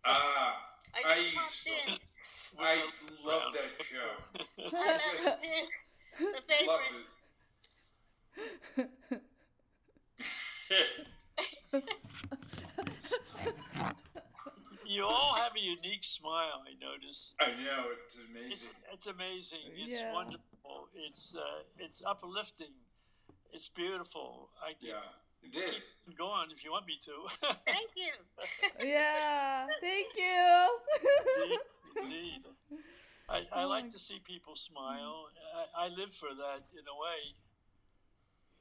I I love that show. I love it. The Loved favorite. it. You all have a unique smile, I notice. I know, it's It's amazing. it's amazing. It's Yeah. wonderful. It's uplifting. It's beautiful. I can Yeah, it is. keep going if you want me to. Thank you. Yeah. Thank you. Indeed, indeed. I Oh like my. to see people smile. I live for that in a way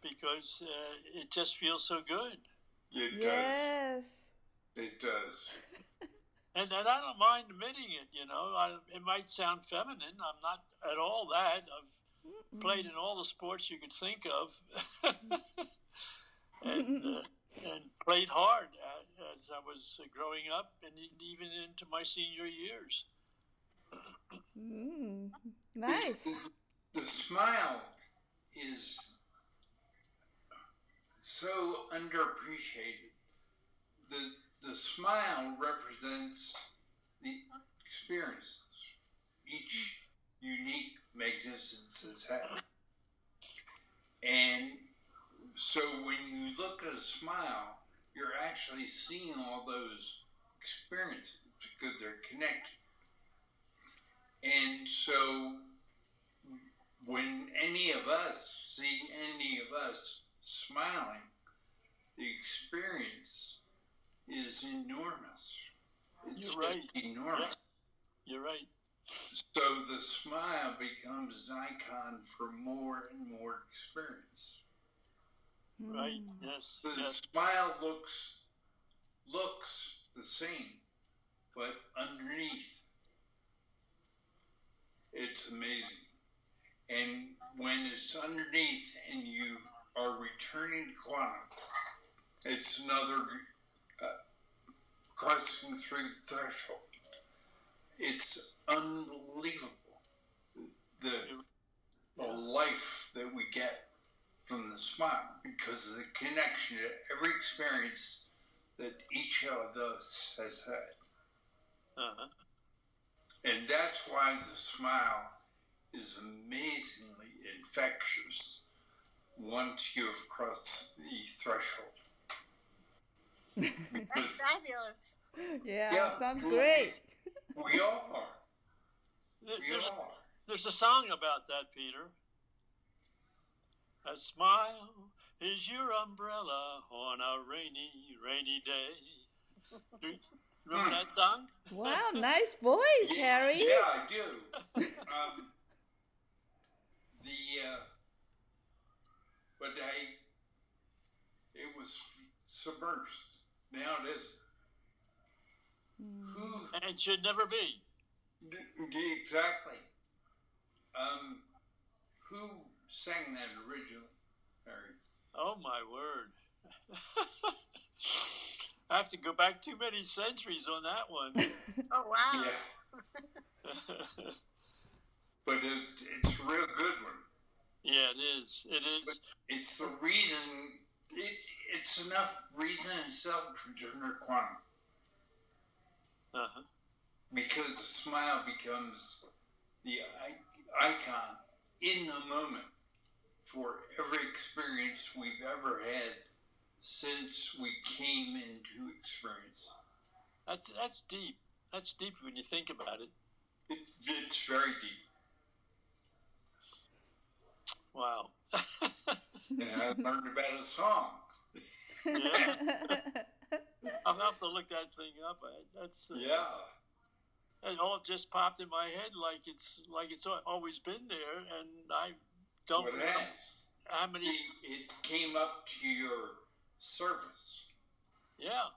because it just feels so good. It does. Yes. It does. And I don't mind admitting it. It might sound feminine. I'm not at all that. I've played in all the sports you could think of, and and played hard as I was growing up, and even into my senior years. Mm. It's, Nice. the smile is so underappreciated. The smile represents the experiences each unique magnificence has had. And so when you look at a smile, you're actually seeing all those experiences because they're connected. And so when any of us see any of us smiling, the experience is enormous. It's You're just right. Yeah, enormous. you're right. So the smile becomes an icon for more and more experience. Right. Yes. The Yes. smile looks the same, but underneath it's amazing. And when it's underneath and you are returning to quantum, it's another uh, crossing through the threshold. It's unbelievable the, the Yeah. life that we get from the smile because of the connection to every experience that each of us has had. Uh-huh. And that's why the smile is amazingly infectious once you've crossed the threshold. That's Because, fabulous. Yeah. yeah, Sounds great. we all are. There- We There's all are. there's a song about that, Peter. A smile is your umbrella on a rainy, rainy day. Do you remember that song? Wow. Nice voice, Harry. Yeah, I do. Um, the but it was submersed. Now it isn't. Who And should never be. exactly? Um, who sang that originally, Harry? Oh my word. I have to go back too many centuries on that one. Oh wow. Yeah, but it's a real good one. Yeah, it is. It But is. it's the reason. It's enough reason itself to turn quantum Uh-huh. because the smile becomes the icon in the moment for every experience we've ever had since we came into experience. That's deep. That's deep when you think about it. It's very deep. Wow. And I learned about a song. Yeah. I'll have to look that thing up. That's Yeah. it all just popped in my head like it's always been there, and I don't What know has? how many. It came up to your surface. Yeah.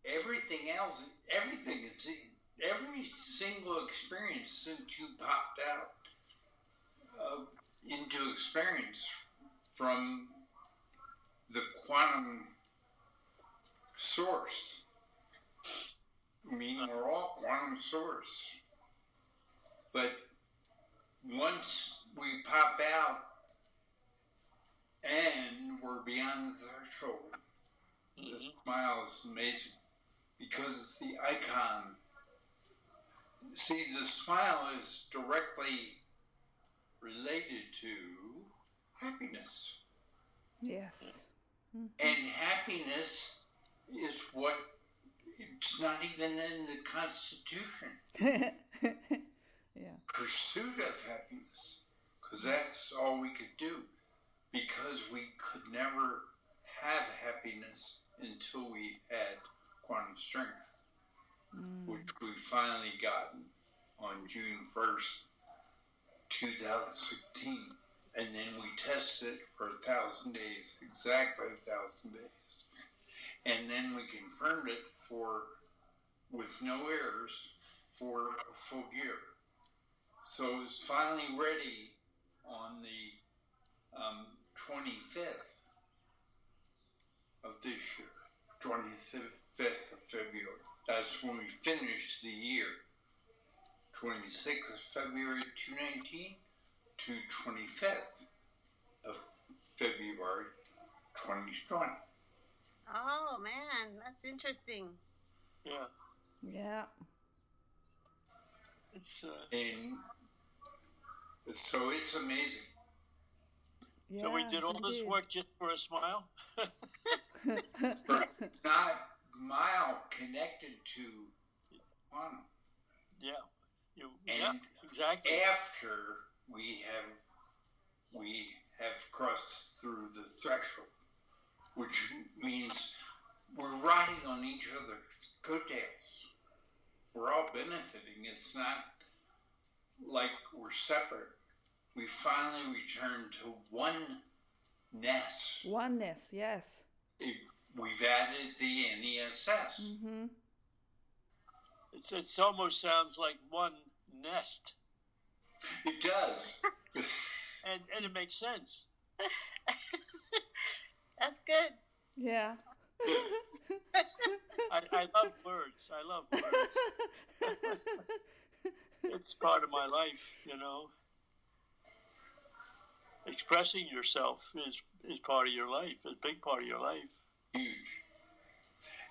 Everything else, everything is every single experience since you popped out into experience from the quantum source. I mean, we're all quantum source. But once we pop out and we're beyond the threshold, the Hmm. smile is amazing. because it's the icon. See, the smile is directly related to happiness. Yes. And happiness is what, it's not even in the Constitution. Yeah. Pursuit of happiness, because that's all we could do, because we could never have happiness until we had quantum strength, which we finally gotten on June 1st, 2016. And then we tested it for 1,000 days, exactly 1,000 days. And then we confirmed it with no errors for a full year. So it was finally ready on the 25th of this year, 25th of February. That's when we finished the year. 26th of February 2019 to 25th of February 2020. Oh man, that's interesting. Yeah. Yeah. It's And so it's amazing. Yeah. so we did all this indeed. work just for a smile. Not mile connected to quantum. Yeah. And Yeah. Exactly. after we have crossed through the threshold, which means we're riding on each other's coattails. We're all benefiting. It's not like we're separate. We finally returned to oneness. Oneness. Yes. We've added the NESS. Mm-hmm. It almost sounds like one nest, It does. and it makes sense. That's good. Yeah. I love words. I love words. It's part of my life, Expressing yourself is part of your life. It's a big part of your life. Huge.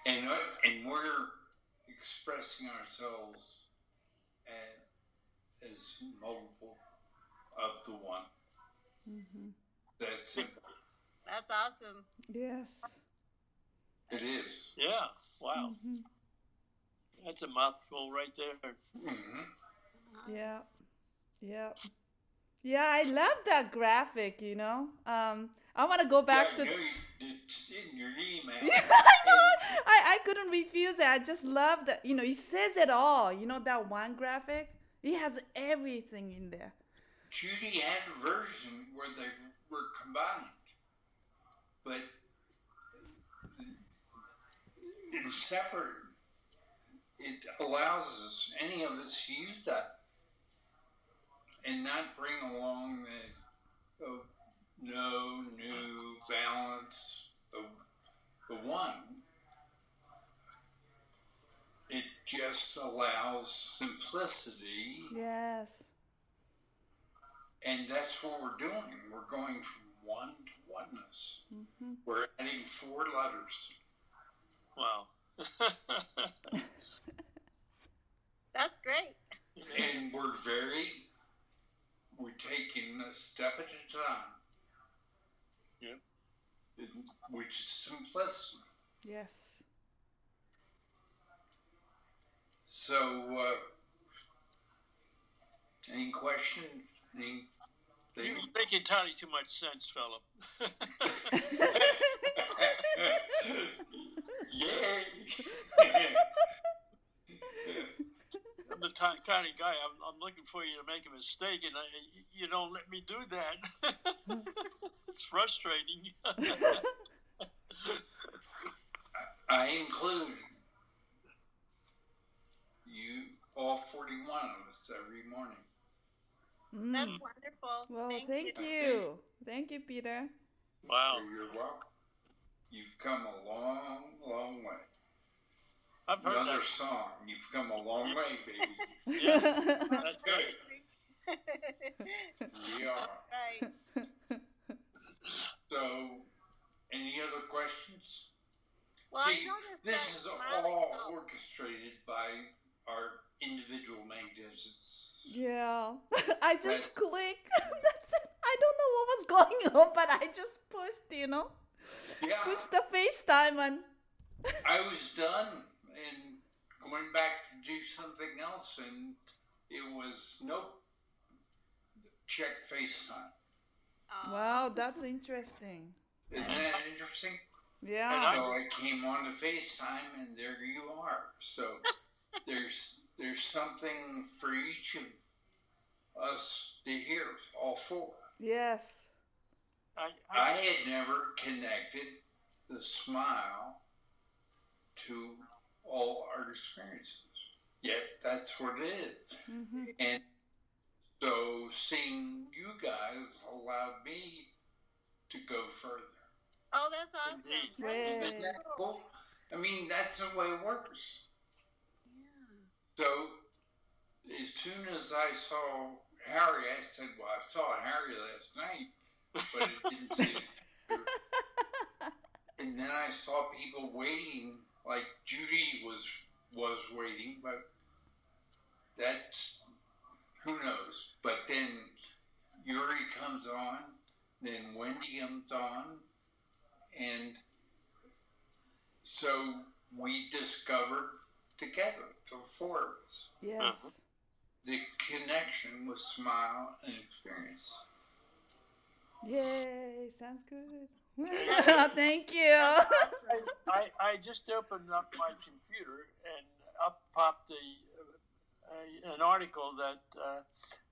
And we're expressing ourselves as multiple of the one. Mm-hmm. That's it. That's awesome. Yes. It is. Yeah. Wow. Mm-hmm. That's a mouthful right there. Mm-hmm. Yeah. Yeah. Yeah, I love that graphic, I want to go back Yeah, to... it's in your email. Yeah, I know. I couldn't refuse it. I just love that. It says it all. That one graphic? It has everything in there. Judy had a version where they were combined. But in separate, it allows us, any of us, to use that and not bring along the no new balance, the one. It just allows simplicity, Yes. and that's what we're doing. We're going from one to oneness. Mm-hmm. We're adding 4 letters. Wow. That's great. And we're taking a step at a time. Yep. Which is simplicity. Yes. So, any questions? Anything? You're making entirely too much sense, fella. Yay! I'm the kind of guy. I'm looking for you to make a mistake, and you don't let me do that. It's frustrating. I include you, all 41 of us, every morning. That's wonderful. Well, Thank you. you. Thank you, Peter. Wow. You're welcome. You've come a long, long way. I've heard Another that. song. You've come a long way, baby. Yes, that's good. We are. Right. So, any other questions? Well, I See, noticed this that is smiling all helps. orchestrated by our individual magnificence. Yeah. I just That, click. That's it. I don't know what was going on, but I just pushed, yeah, Pushed the FaceTime and I was done and going back to do something else, and it was nope, check FaceTime. wow, that's interesting. Isn't that interesting? Yeah. So I came on to FaceTime, and there you are. So there's something for each of us to hear, all four. Yes. I had never connected the smile to all our experiences. Yet that's what it is. Mm-hmm. And so seeing you guys allowed me to go further. Oh, that's awesome. Indeed. Yay. Isn't that cool? I mean, that's the way it works. Yeah. So as soon as I saw Harry, I said, well, I saw Harry last night, but it didn't see it. And then I saw people waiting, like Judy was waiting, but that's, who knows. But then Yuri comes on, then Wendy comes on, and so we discovered together, the four of us, Yes. the connection with smile and experience. Yay, sounds good. Thank you. I just opened up my computer and up popped an article that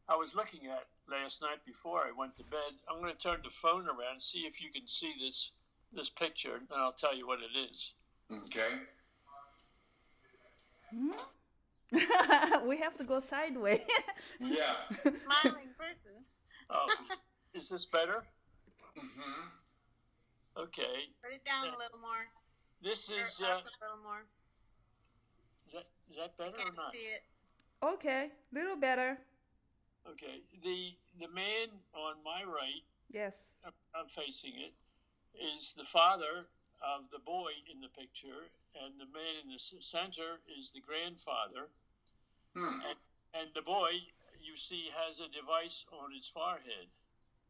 I was looking at last night before I went to bed. I'm going to turn the phone around and see if you can see this picture, and I'll tell you what it is. Okay? We have to go sideways. Yeah. Smiling person. Oh, is this better? Mm-hmm. Okay. Put it down a little more. This Or is up a little more. is that better or Can't not? see it. Okay, little better. Okay. The man on my right, Yes. I'm facing it, is the father of the boy in the picture, and the man in the center is the grandfather. And the boy, you see, has a device on his forehead.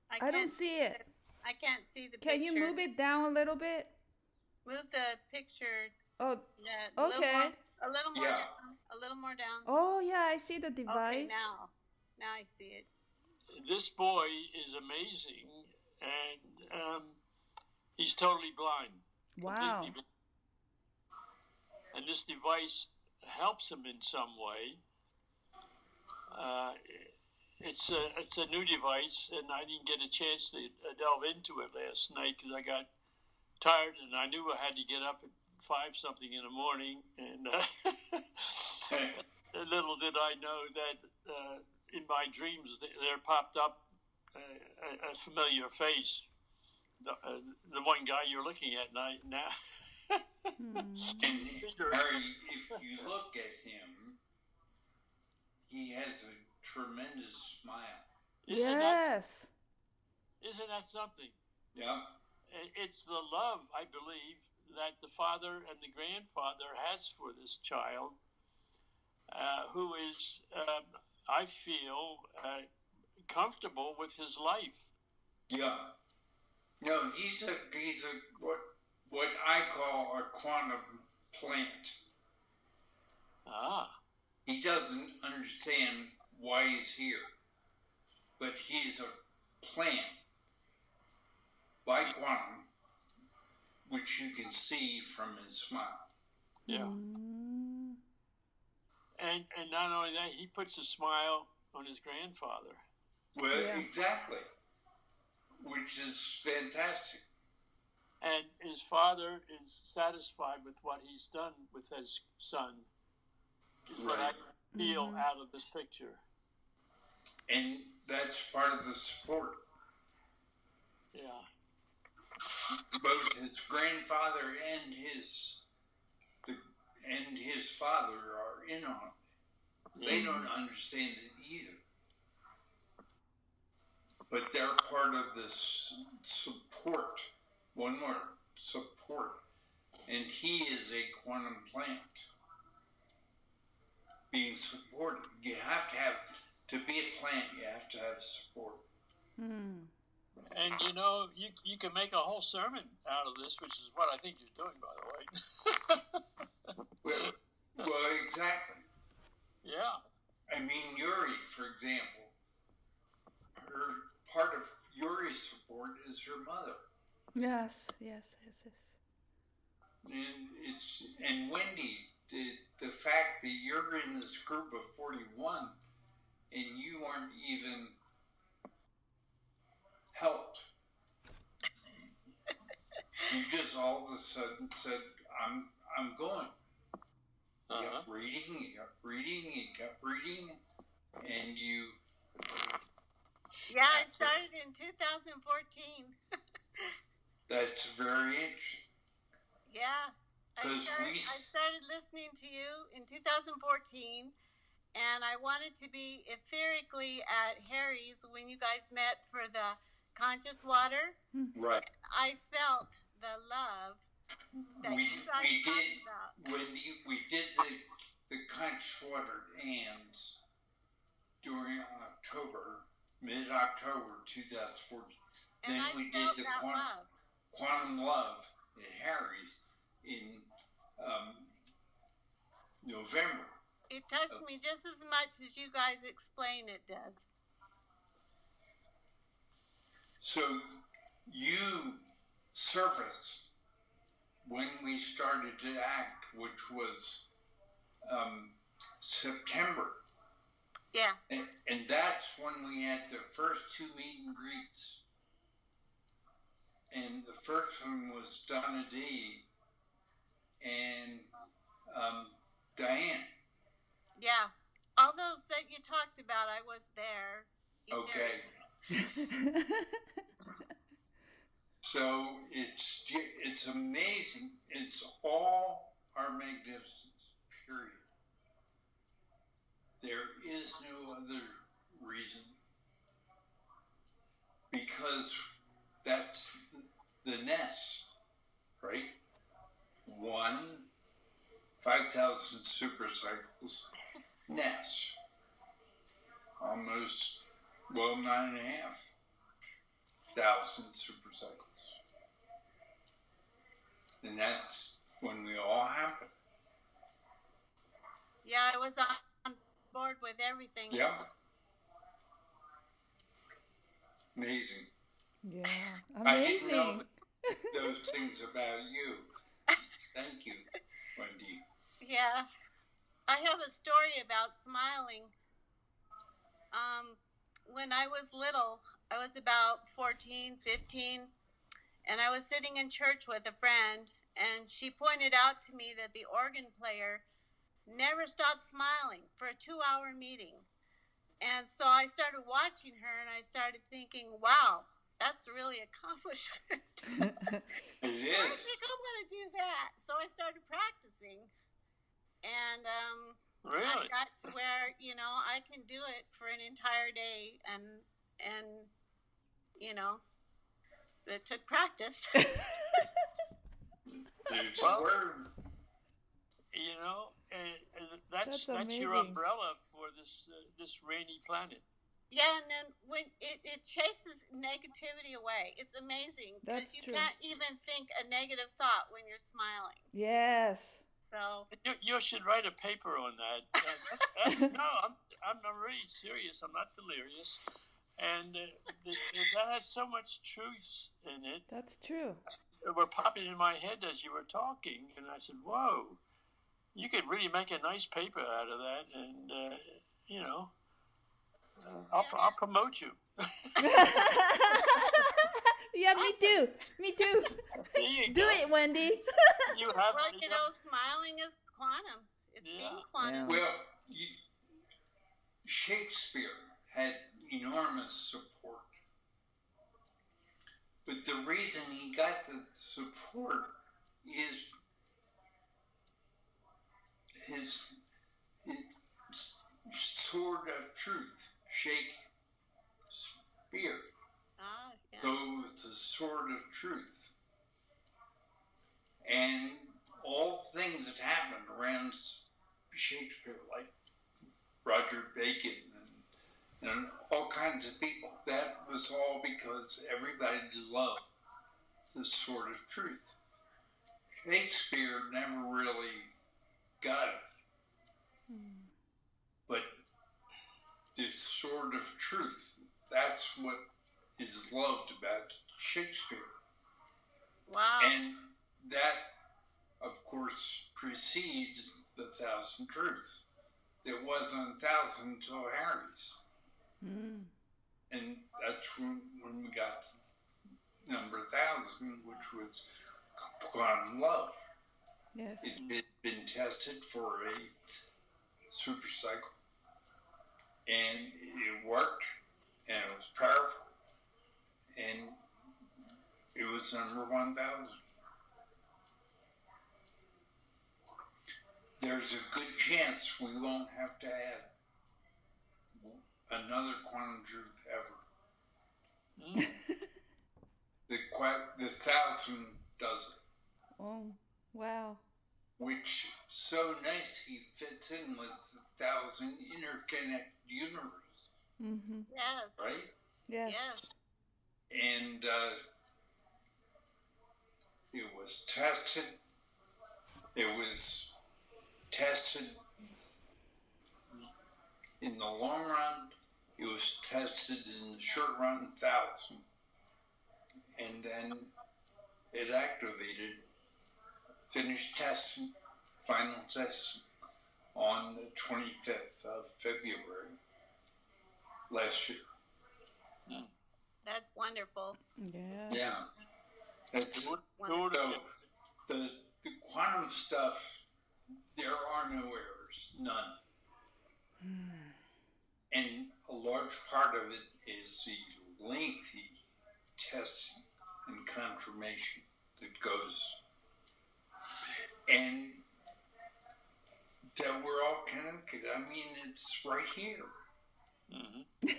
I don't see it. I can't see the Can picture. you move it down a little bit? Move the picture. Oh, Yeah, okay. A little more Yeah. down. A little more down. Oh yeah, I see the device. Okay, now I see it. This boy is amazing, and he's totally blind. Wow. Completely blind. And this device helps him in some way. It's a new device, and I didn't get a chance to delve into it last night because I got tired, and I knew I had to get up at 5 something in the morning, and little did I know that in my dreams there popped up a familiar face, the one guy you're looking at now. And Harry, if you look at him, he has a tremendous smile. Isn't that something? Yeah. It's the love, I believe, that the father and the grandfather has for this child, who is, I feel, comfortable with his life. Yeah. No, he's a what I call a quantum plant. Ah. He doesn't understand why he's here, but he's a plant by quantum, which you can see from his smile. Yeah. And not only that, he puts a smile on his grandfather. Well, Yeah. exactly, which is fantastic. And his father is satisfied with what he's done with his son, is what I feel out of this picture. And that's part of the support. Yeah. Both his grandfather and his father are in on it. They don't understand it either. But they're part of this support. One more, support and he is a quantum plant being supported. You have to be a plant, you have to have support. Mm. And you know, you can make a whole sermon out of this, which is what I think you're doing, by the way. well, exactly. Yeah. I mean, Yuri, for example, part of Yuri's support is her mother. Yes. And Wendy, the fact that you're in this group of 41 and you aren't even helped. You just all of a sudden said, I'm going. You kept reading, and you... Yeah, I started in 2014. That's very interesting. Yeah. I started listening to you in 2014, and I wanted to be etherically at Harry's when you guys met for the Conscious Water. Right. I felt the love that you guys talked about. We did the Conscious Water and during mid-October 2014. And then I we felt did the love. Quantum Love at Harry's in November. It touched me just as much as you guys explain it does. So you surfaced when we started to act, which was September. Yeah. And that's when we had the first 2 meet and greets. And the first one was Donna D. and Diane. Yeah. All those that you talked about, I was there. Okay. So it's amazing. It's all our magnificence, period. There is no other reason. Because that's the nest, right? 5,000 supercycles nest. Almost, 9,500 supercycles. And that's when we all happen. Yeah, I was on board with everything. Yep. Amazing. Yeah, amazing. I didn't know those things about you. Thank you, Wendy. Yeah. I have a story about smiling. When I was little, I was about 14, 15, and I was sitting in church with a friend, and she pointed out to me that the organ player never stopped smiling for a 2-hour meeting. And so I started watching her, and I started thinking, wow, that's really accomplishment. It is. I think I'm going to do that. So I started practicing. And really? I got to where, I can do it for an entire day. And it took practice. There's a word. That's your umbrella for this rainy planet. Yeah, and then when it chases negativity away. It's amazing because you can't even think a negative thought when you're smiling. Yes. So you should write a paper on that. No, I'm really serious. I'm not delirious, and that has so much truth in it. That's true. It were popping in my head as you were talking, and I said, "Whoa, you could really make a nice paper out of that." And I'll promote you. Yeah, me too. Do it, Wendy. Smiling is quantum. It's being quantum. Well, Shakespeare had enormous support. But the reason he got the support is his sword of truth, Shakespeare. Ah, yeah. So it was the sword of truth. And all things that happened around Shakespeare, like Roger Bacon and all kinds of people, that was all because everybody loved this sort of truth. Shakespeare never really got it. But this sort of truth, that's what is loved about Shakespeare. Wow. And that, of course, precedes the Thousand Truths. It wasn't 1,000 until Harry's. And that's when we got the number 1,000, which was quantum love. Yes. It had been tested for a supercycle, and it worked, and it was powerful, and it was number 1,000. There's a good chance we won't have to add another quantum truth ever. The 1,000 does it. Oh, wow. Which so nicely fits in with the 1,000 interconnected universe. Mm-hmm. Yes. Right? Yes. Yes. And it was tested. It was tested in the long run. It was tested in the short run, 1,000. And then it activated, finished testing, final testing on the 25th of February last year. That's wonderful. Yeah. Yeah. It's, Wonderful. so the quantum stuff, there are no errors, none. And a large part of it is the lengthy testing and confirmation that goes, and that we're all connected. I mean, it's right here. Mm-hmm.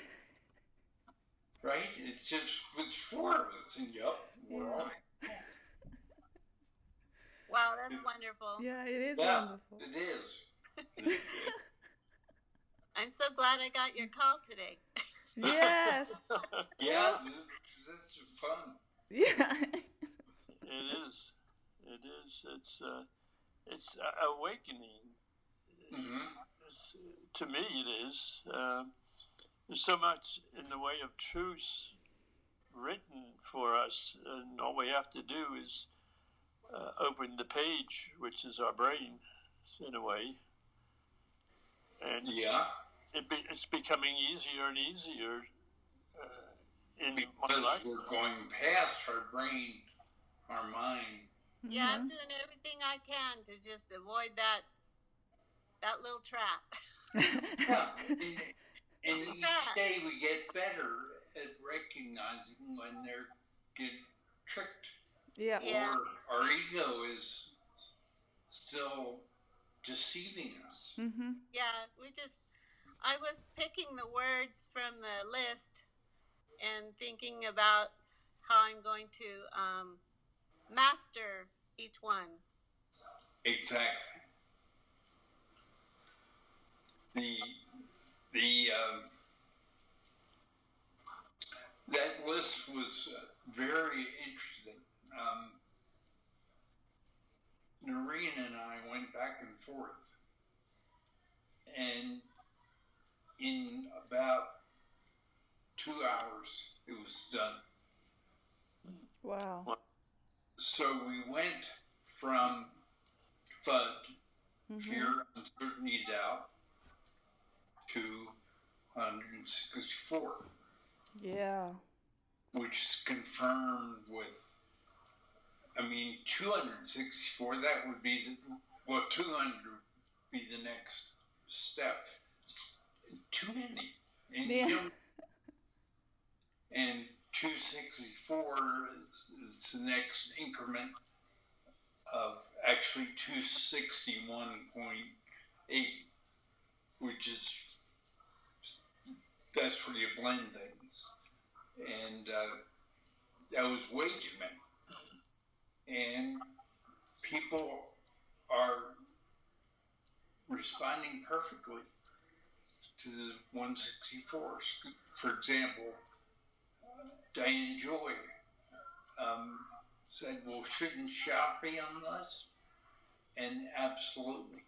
Right? It's four of us, and we're all. Wow, that's wonderful. Yeah, it is Yeah, wonderful. it is. I'm so glad I got your call today. Yes. Yeah, this is fun. Yeah. It is. It is. It's awakening. Mm-hmm. To me, it is. There's so much in the way of truth written for us, and all we have to do is open the page, which is our brain, in a way. And it's becoming easier and easier in my Because life. we're going past our brain, our mind. Yeah, I'm doing everything I can to just avoid that little trap. Yeah. And each day we get better at recognizing when they're getting tricked. Yeah. Yeah. Or our ego is still deceiving us. Mm-hmm. Yeah, I was picking the words from the list and thinking about how I'm going to master each one. Exactly. That list was very interesting. Noreen and I went back and forth, and in about 2 hours it was done. Wow. So we went from FUD, fear, uncertainty, doubt, to 164. Yeah. Which is confirmed with, 264, that would be 200 would be the next step. It's too many. And Yeah. and 264 is the next increment of actually 261.8, which is, that's where you blend things. And that was way too many. And people are responding perfectly to the 164s. For example, Diane Joy said, well, shouldn't shout be on the list? And absolutely.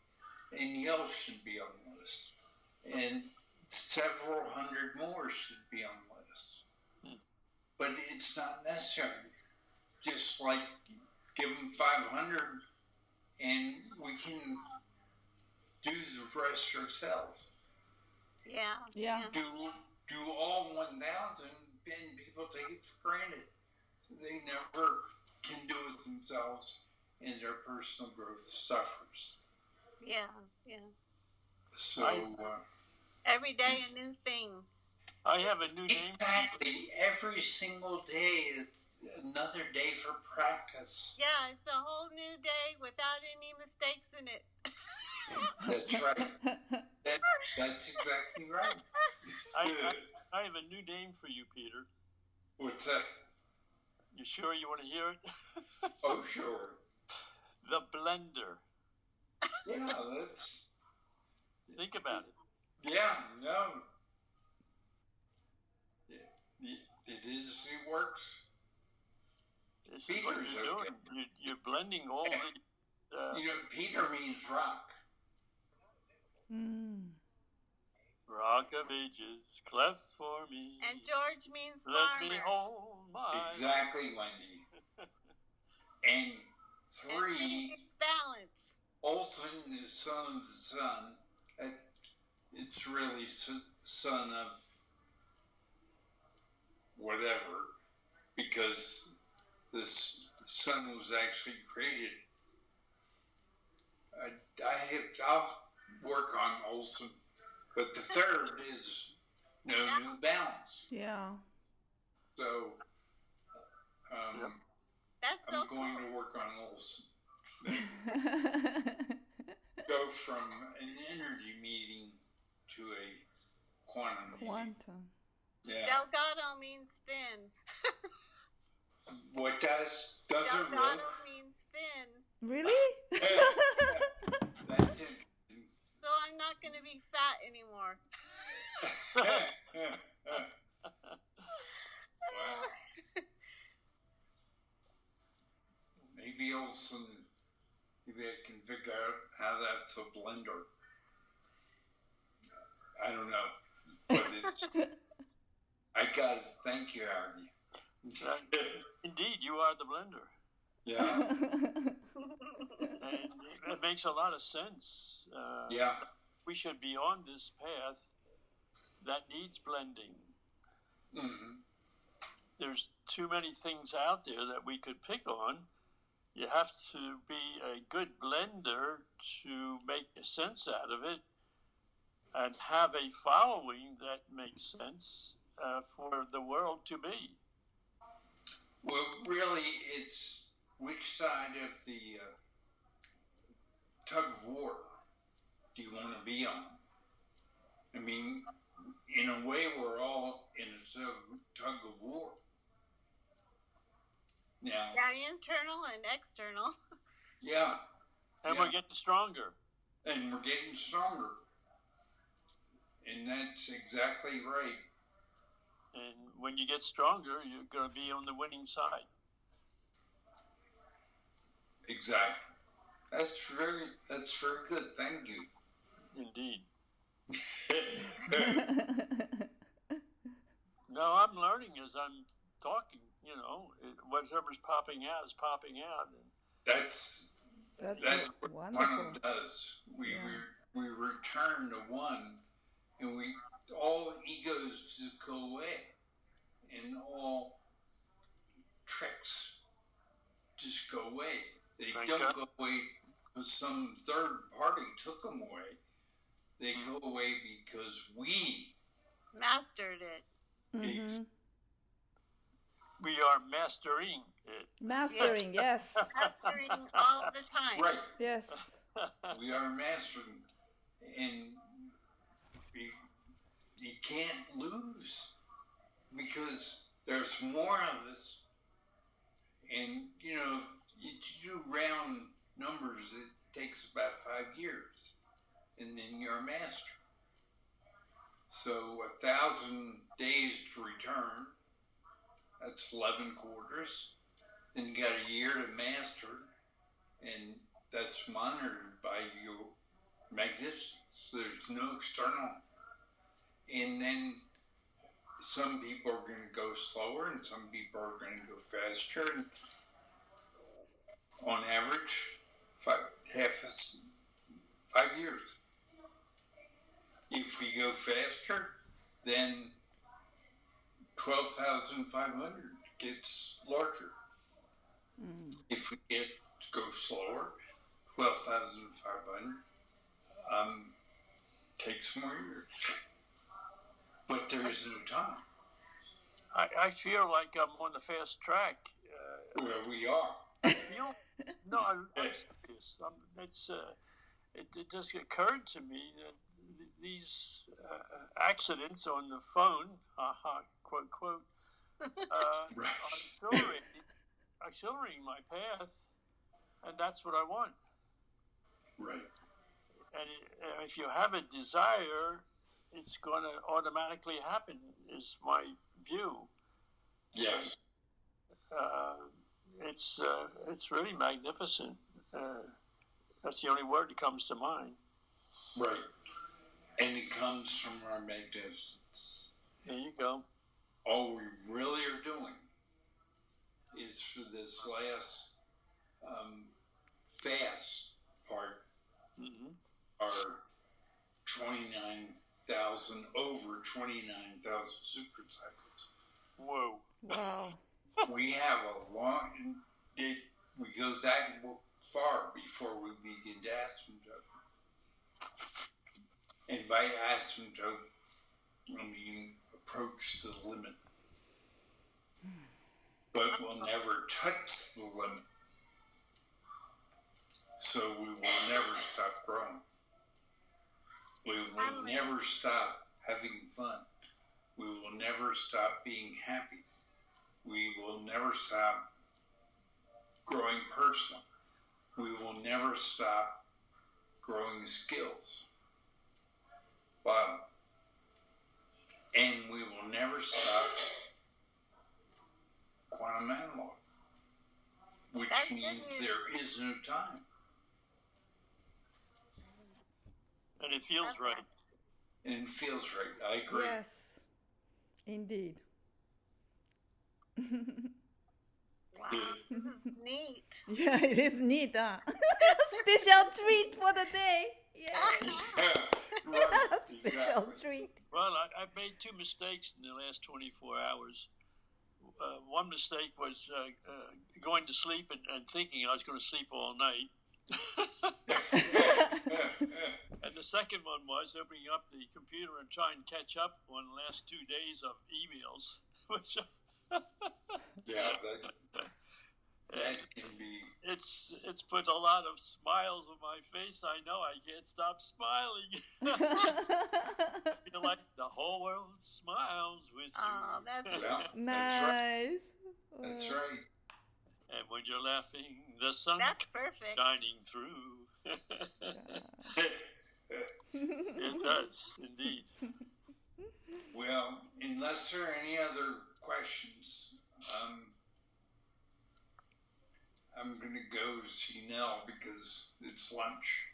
And Yale should be on the list. And several hundred more should be on the list. But it's not necessary. Just like give them 500 and we can do the rest ourselves. Yeah. Do all 1,000 and people take it for granted. They never can do it themselves and their personal growth suffers. Yeah. So Every day a new thing. I have a new name. Exactly. Every single day it's another day for practice. Yeah, it's a whole new day without any mistakes in it. That's right. That's exactly right. I have a new name for you, Peter. What's that? You sure you want to hear it? Oh, sure. The blender. Yeah, that's... Think about it. Yeah, no. It is, it works. This is what Peter's you're doing. You're blending all the... you know, Peter means rock. Rock of ages, cleft for me. And George means Let farmer. me hold my... Exactly, Wendy. And And 3, means balance. Olson is son of the sun. It's really son of whatever, because this sun was actually created. I'll work on Olson, but the 3rd is no new balance. Yeah. So That's so I'm going cool. to work on Olson. Go from an energy meeting to a quantum meeting. Quantum. Yeah. Delgado means thin. What does? Does it really? Delgado means thin. Really? That's interesting. So I'm not going to be fat anymore. Wow. Maybe Olson, maybe I can figure out how that's a blender. I don't know. But it's, I got it. Thank you, Harry. Indeed, you are the blender. Yeah. And it makes a lot of sense. Yeah. We should be on this path that needs blending. Mm-hmm. There's too many things out there that we could pick on. You have to be a good blender to make sense out of it and have a following that makes sense for the world to be. Well, really, it's which side of the tug of war do you want to be on? I mean, in a way, we're all in a tug of war. Now, Yeah, internal and external. yeah. And Yeah. we're getting stronger. And we're getting stronger. And that's exactly right. And when you get stronger, you're going to be on the winning side. Exactly. That's very good. Thank you. Indeed. No, I'm learning as I'm talking. You know, whatever's popping out is popping out. That's what wonderful. quantum does. We return to one, and all egos just go away, and all tricks just go away. They Thank don't God. go away because some third party took them away. They go away because we Mastered it. ex- We are mastering it. Mastering, yes. Mastering all the time. right. Yes. We are mastering, and you can't lose because there's more of us. And you know, if you do round numbers, it takes about 5 years, and then you're a master. So 1,000 days to return, that's 11 quarters. Then you got a year to master, and that's monitored by your magnificence. There's no external. And then some people are going to go slower, and some people are going to go faster. And on average, 5 years. If we go faster, then 12,500 gets larger. If we get to go slower, 12,500 takes more years. But there is no time. I feel like I'm on the fast track. Where we are. No, I'm serious. It just occurred to me that these accidents on the phone, quote, quote, Right. are accelerating my path, and that's what I want. Right. And if you have a desire, it's going to automatically happen, is my view. Yes. It's really magnificent. That's the only word that comes to mind. Right. And it comes from our magnificence. There you go. All we really are doing is for this last fast part, our 29,000, over 29,000 super cycles. Whoa. Wow. We have a long, we go that far before we begin to asymptote. And by asymptote, I mean approach the limit. But we'll never touch the limit. So we will never stop growing. We will never stop having fun. We will never stop being happy. We will never stop growing personal. We will never stop growing skills. Wow. And we will never stop quantum analog, which means there is no time. And it feels right. And it feels right. I agree. Yes, indeed. Wow, this is neat. Yeah, it is neat, huh? Special treat for the day. Yeah. Right, Special exactly. treat. Well, I've made 2 mistakes in the last 24 hours. One mistake was going to sleep and thinking I was going to sleep all night. And the second one was opening up the computer and trying to catch up on the last 2 days of emails, which Yeah, that can be. it's put a lot of smiles on my face. I know I can't stop smiling. I feel like the whole world smiles with you. Oh, that's Yeah, Nice. that's right. And when you're laughing, the sun that's perfect. shining through. It does, indeed. Well, unless there are any other questions, I'm going to go see Nell because it's lunch.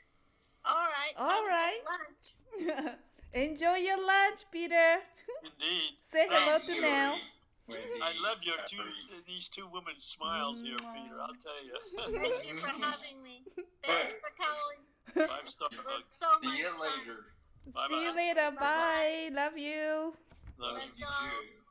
All right. All right. Lunch. Enjoy your lunch, Peter. Indeed. Say hello Thank to you, Nell. Wendy, I love Harry. these 2 women's smiles here, Peter. I'll tell you. Thank you for having me. Thank you for calling. 5-star It was hug. so much See you fun. later. Bye-bye. See you later. Bye. Love you. Love Love you. you too.